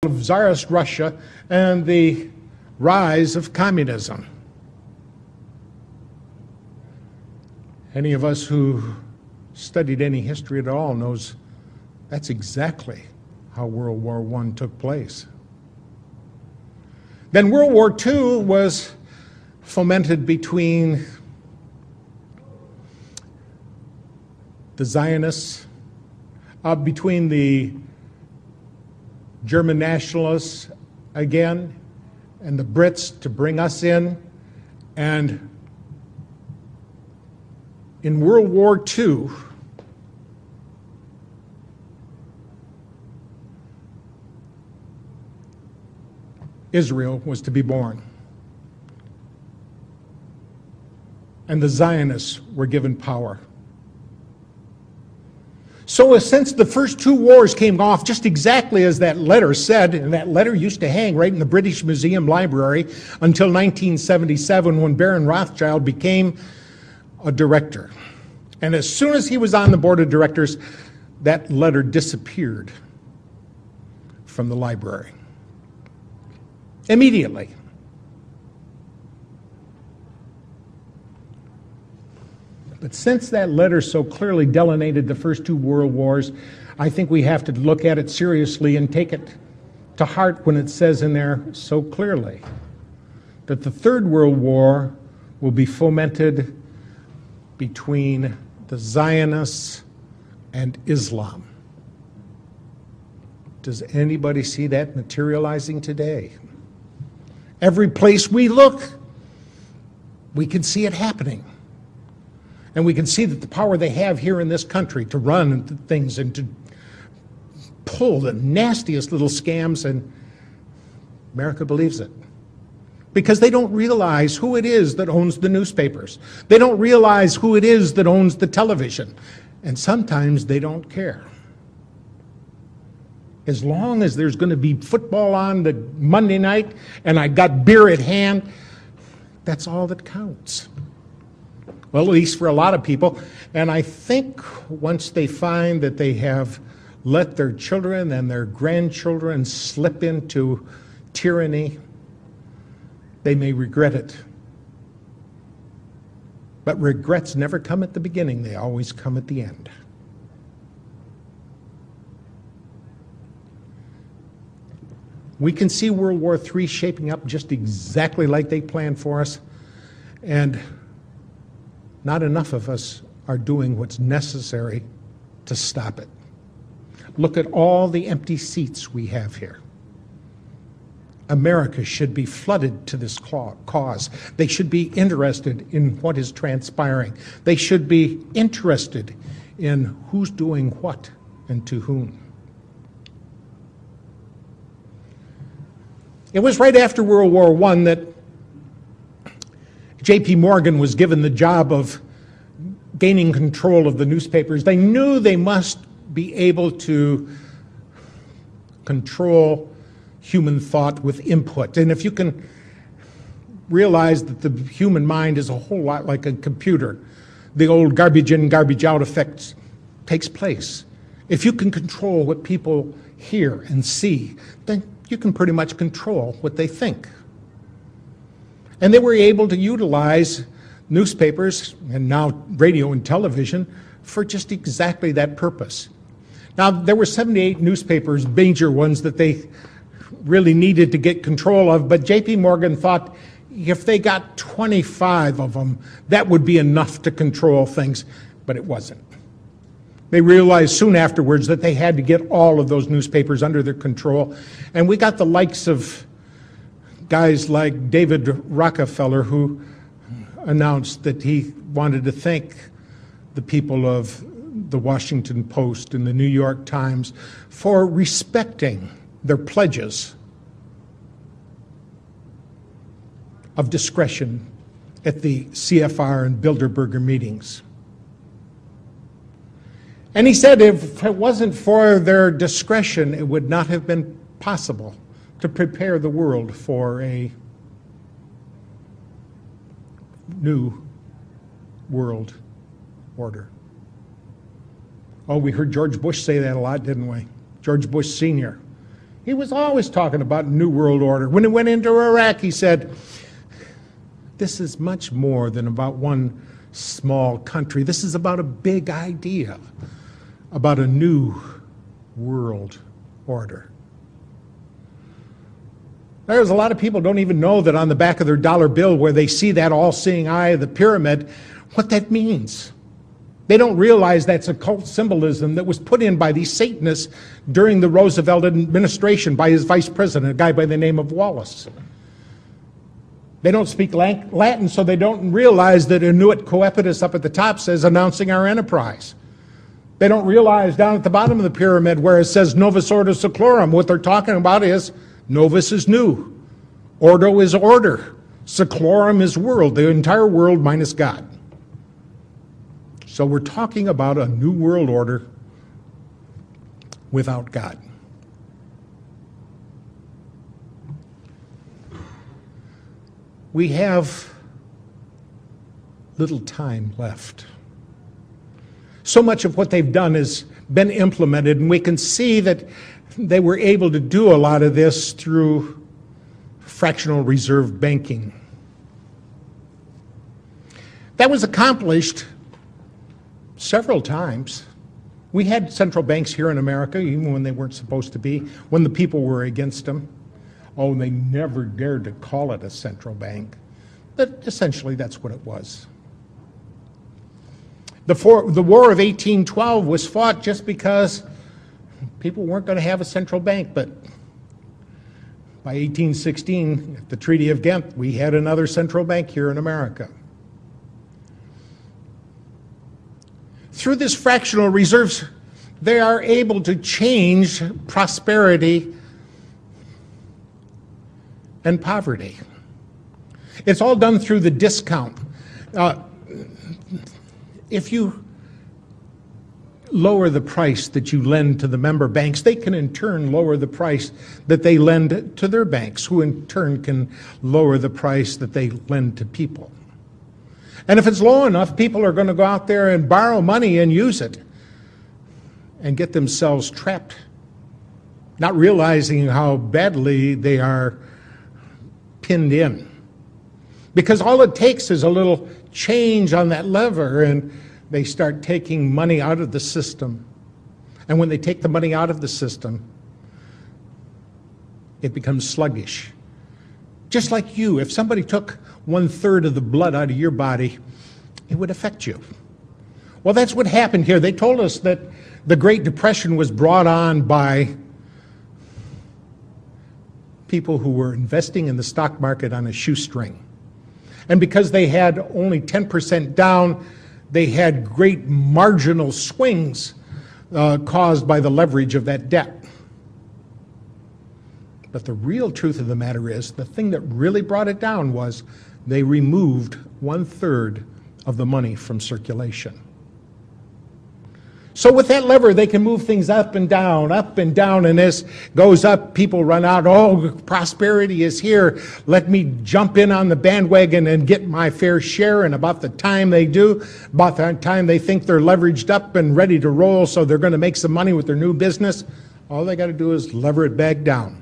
of Tsarist Russia and the rise of communism. Any of us who studied any history at all knows that's exactly how World War I took place. Then World War II was fomented between the Zionists, between the German nationalists again, and the Brits to bring us in. And in World War II, Israel was to be born. And the Zionists were given power. So since the first two wars came off just exactly as that letter said, and that letter used to hang right in the British Museum library until 1977 when Baron Rothschild became a director. And as soon as he was on the board of directors, that letter disappeared from the library. Immediately. But since that letter so clearly delineated the first two world wars, I think we have to look at it seriously and take it to heart when it says in there so clearly that the Third World War will be fomented between the Zionists and Islam. Does anybody see that materializing today? Every place we look, we can see it happening. And we can see that the power they have here in this country to run things and to pull the nastiest little scams, and America believes it. Because they don't realize who it is that owns the newspapers. They don't realize who it is that owns the television. And sometimes they don't care. As long as there's going to be football on the Monday night and I got beer at hand, that's all that counts. Well, at least for a lot of people. And I think once they find that they have let their children and their grandchildren slip into tyranny, they may regret it. But regrets never come at the beginning, they always come at the end. We can see World War III shaping up just exactly like they planned for us, and not enough of us are doing what's necessary to stop it. Look at all the empty seats we have here. America should be flooded to this cause. They should be interested in what is transpiring. They should be interested in who's doing what and to whom. It was right after World War I that J.P. Morgan was given the job of gaining control of the newspapers. They knew they must be able to control human thought with input. And if you can realize that the human mind is a whole lot like a computer, the old garbage in, garbage out effect takes place. If you can control what people hear and see, then you can pretty much control what they think. And they were able to utilize newspapers and now radio and television for just exactly that purpose. Now, there were 78 newspapers, major ones, that they really needed to get control of, but J.P. Morgan thought if they got 25 of them, that would be enough to control things, but it wasn't. They realized soon afterwards that they had to get all of those newspapers under their control, and we got the likes of guys like David Rockefeller, who announced that he wanted to thank the people of the Washington Post and the New York Times for respecting their pledges of discretion at the CFR and Bilderberger meetings. And he said if it wasn't for their discretion, it would not have been possible to prepare the world for a new world order. Oh, we heard George Bush say that a lot, didn't we? George Bush Sr. He was always talking about New World Order. When he went into Iraq, he said, this is much more than about one small country. This is about a big idea, about a new world order. There's a lot of people don't even know that on the back of their dollar bill where they see that all-seeing eye of the pyramid, what that means. They don't realize that's occult symbolism that was put in by these Satanists during the Roosevelt administration by his vice president, a guy by the name of Wallace. They don't speak Latin, so they don't realize that Inuit Coepitus up at the top says announcing our enterprise. They don't realize down at the bottom of the pyramid where it says Novus Ordo Seclorum, what they're talking about is Novus is new, Ordo is order, Seclorum is world, the entire world minus God. So we're talking about a new world order without God. We have little time left. So much of what they've done has been implemented, and we can see that they were able to do a lot of this through fractional reserve banking. That was accomplished several times. We had central banks here in America, even when they weren't supposed to be, when the people were against them. Oh, they never dared to call it a central bank. But essentially, that's what it was. The War of 1812 was fought just because people weren't going to have a central bank, but by 1816, at the Treaty of Ghent, we had another central bank here in America. Through this fractional reserves, they are able to change prosperity and poverty. It's all done through the discount. If you lower the price that you lend to the member banks, they can in turn lower the price that they lend to their banks, who in turn can lower the price that they lend to people. And if it's low enough, people are going to go out there and borrow money and use it and get themselves trapped, not realizing how badly they are pinned in. Because all it takes is a little change on that lever and they start taking money out of the system. And when they take the money out of the system, it becomes sluggish. Just like you, if somebody took 1/3 of the blood out of your body, it would affect you. Well, that's what happened here. They told us that the Great Depression was brought on by people who were investing in the stock market on a shoestring. And because they had only 10% down, they had great marginal swings caused by the leverage of that debt. But the real truth of the matter is, the thing that really brought it down was they removed 1/3 of the money from circulation. So with that lever, they can move things up and down, and as goes up, people run out, oh, prosperity is here, let me jump in on the bandwagon and get my fair share, and about the time they do, about the time they think they're leveraged up and ready to roll, so they're going to make some money with their new business, all they got to do is lever it back down.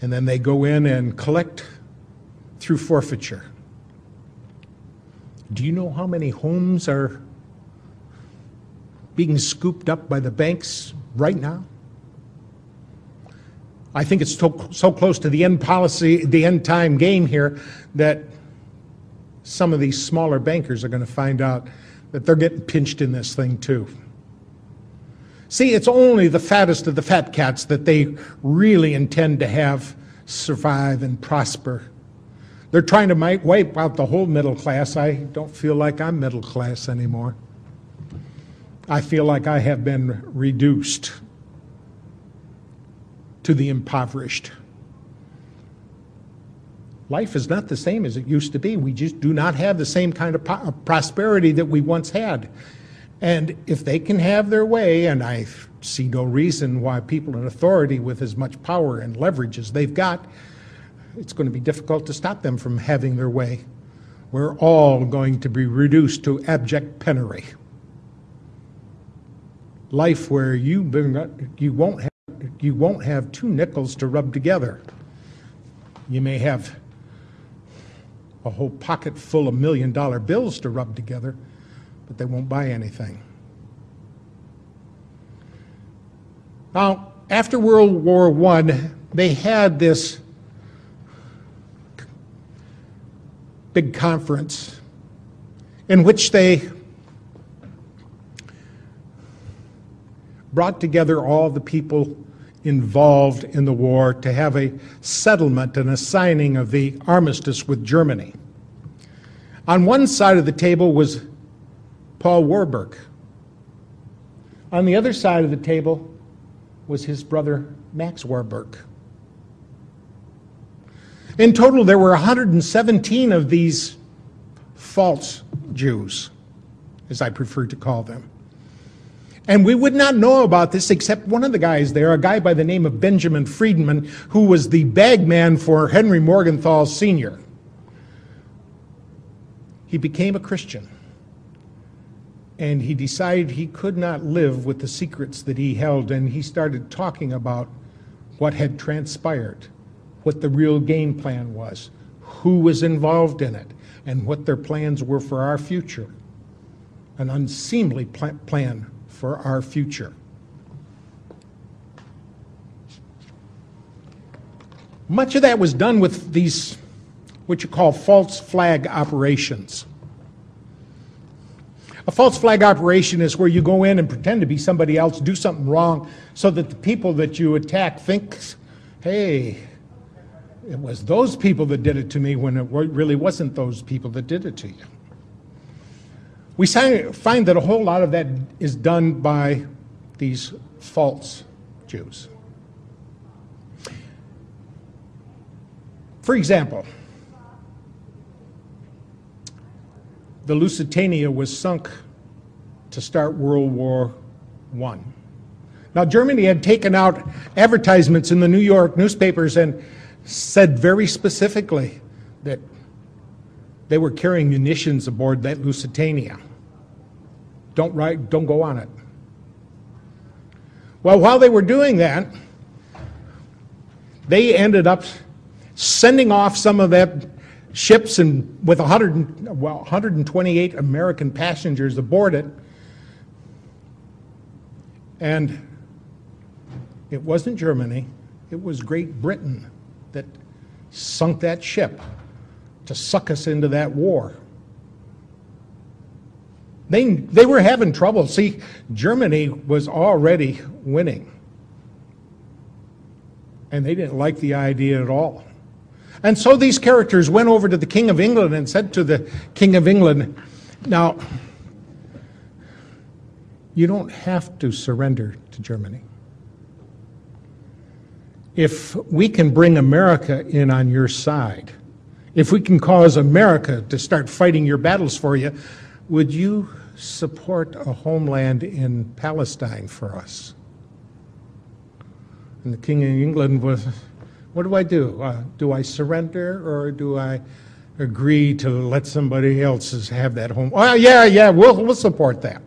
And then they go in and collect through forfeiture. Do you know how many homes are being scooped up by the banks right now? I think it's so close to the end time game here, that some of these smaller bankers are going to find out that they're getting pinched in this thing too. See, it's only the fattest of the fat cats that they really intend to have survive and prosper. They're trying to wipe out the whole middle class. I don't feel like I'm middle class anymore. I feel like I have been reduced to the impoverished. Life is not the same as it used to be. We just do not have the same kind of prosperity that we once had. And if they can have their way, and I see no reason why people in authority with as much power and leverage as they've got, it's going to be difficult to stop them from having their way. We're all going to be reduced to abject penury. Life where you won't have you won't have two nickels to rub together. You may have a whole pocket full of $1-million bills to rub together, but they won't buy anything. Now, after World War I, they had this big conference in which they brought together all the people involved in the war to have a settlement and a signing of the armistice with Germany. On one side of the table was Paul Warburg. On the other side of the table was his brother Max Warburg. In total, there were 117 of these false Jews, as I prefer to call them. And we would not know about this except one of the guys there, a guy by the name of Benjamin Friedman, who was the bagman for Henry Morgenthau Sr. He became a Christian, and he decided he could not live with the secrets that he held, and he started talking about what had transpired, what the real game plan was, who was involved in it, and what their plans were for our future. An unseemly plan for our future. Much of that was done with these, what you call false flag operations. A false flag operation is where you go in and pretend to be somebody else, do something wrong, so that the people that you attack think, hey, it was those people that did it to me, when it really wasn't those people that did it to you. We find that a whole lot of that is done by these false Jews. For example, the Lusitania was sunk to start World War I. Now, Germany had taken out advertisements in the New York newspapers and said very specifically that they were carrying munitions aboard that Lusitania. Don't go on it. Well, while they were doing that, they ended up sending off some of that ships and with 128 American passengers aboard it. And it wasn't Germany, it was Great Britain that sunk that ship to suck us into that war. They were having trouble. See, Germany was already winning. And they didn't like the idea at all. And so these characters went over to the King of England and said to the King of England, now, you don't have to surrender to Germany. If we can bring America in on your side, if we can cause America to start fighting your battles for you, would you support a homeland in Palestine for us? And the King of England was, what do I do? Do I surrender, or do I agree to let somebody else have that home? Oh, yeah, we'll support that.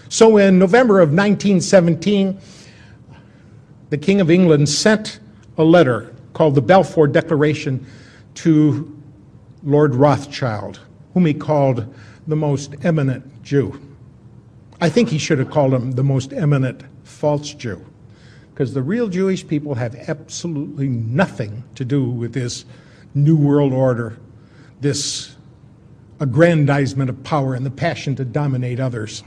So in November of 1917, the King of England sent a letter called the Balfour Declaration to Lord Rothschild, whom he called the most eminent Jew. I think he should have called him the most eminent false Jew, because the real Jewish people have absolutely nothing to do with this New World Order, this aggrandizement of power and the passion to dominate others.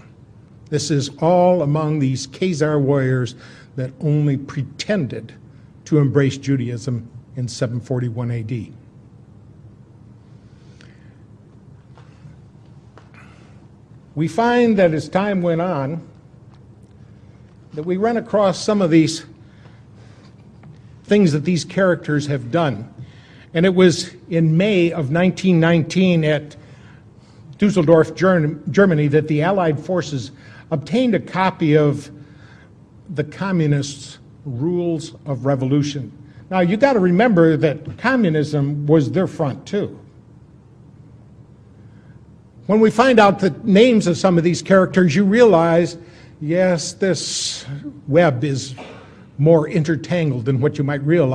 This is all among these Khazar warriors that only pretended to embrace Judaism in 741 AD. We find that as time went on, that we run across some of these things that these characters have done. And it was in May of 1919 at Dusseldorf, Germany, that the Allied forces obtained a copy of the Communists' Rules of Revolution. Now, you got to remember that communism was their front too. When we find out the names of some of these characters, you realize, yes, this web is more intertangled than what you might realize.